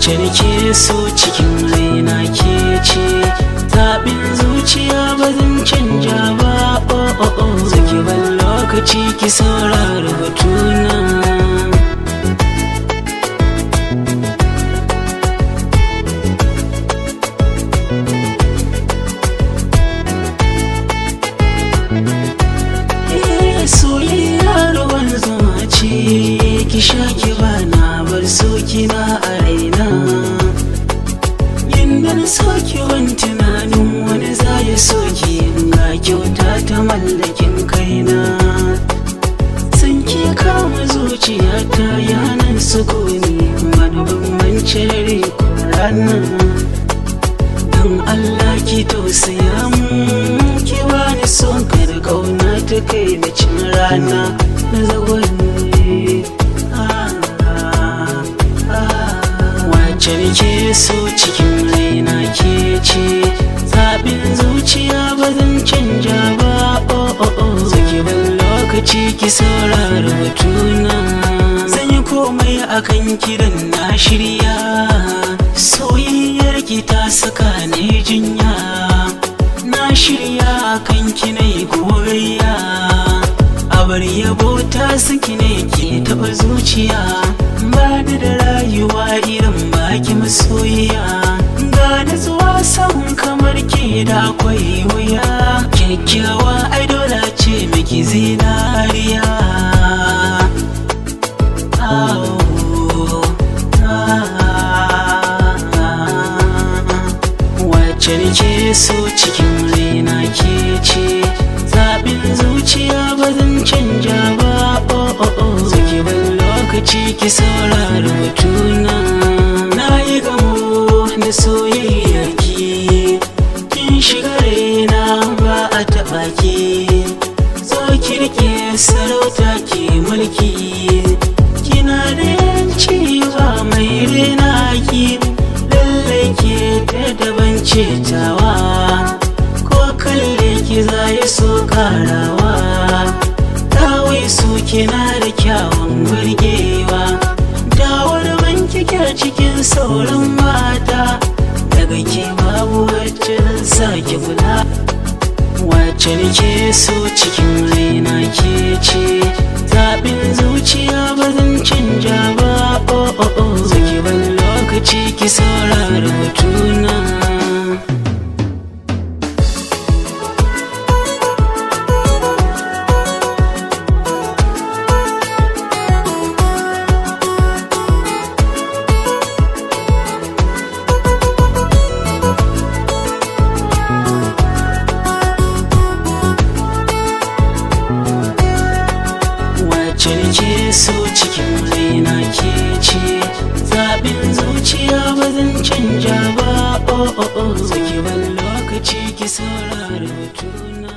wacce nake so cikin raina ke ce, zaɓin zuciya ba zan canja ba. Oh oh oh, zaki ban lokaci ki saurara batuna. Soyayya ruwan zuma ce, ki sha ki bana bar sokina a raina. Yanda na soki wani tunanin wani za ya soki, ga kyauta ta mallakin kaina. San ki kama zuciyata yanan sukuni, wani bambancin rai ko rana. Don Allah ki tausaya mun, ki bani son kar kauna ta kai da cin rana na zagwani. Wacce nake so cikin raina ke ce, zaɓin zuciya ba zan canja ba. Oh oh oh, zaki ban lokaci ki saurara batuna. Zan yi komai akan kiran na shirya, soyayyar ki ta saka ni jinya. Na shirya kan ki na yi gogayya, abar yabo ta saki ne ke taɓa zuciya. Ba ni da rayuwa irin baki masoyiya, ga da zuwa sahun kamar ke da akwai wuya. Kyakkyawa ai dole ce miki zinariya. Wacce nake so cikin raina ke ce, zaɓin zuciya ba zan canja ba. Oh oh oh, zaki ban lokaci ki saurara batuna. Na yi gamo da soyayyar ki, kin shiga raina ba a taɓa ki. Zo ki rike sarauta ki mulki, kina da yanci ba mai rena ki. Lallai ke ta daban cetawa, ko kalle ki za ya so karawa. Kawai su kina da kyawun burgewa, dawar man kike cikin sauran mata. Daga ke babu wacce zan sake kula. Wacce nake so cikin raina ke ce, zaɓin zuciya ba zan canja ba. Oh oh oh, zaki ban lokaci ki saurara batuna. Wacce nake so cikin raina ke ce, zaɓin zuciya ba zan canja ba. Oh oh oh, zaki ban lokaci ki saurara batuna.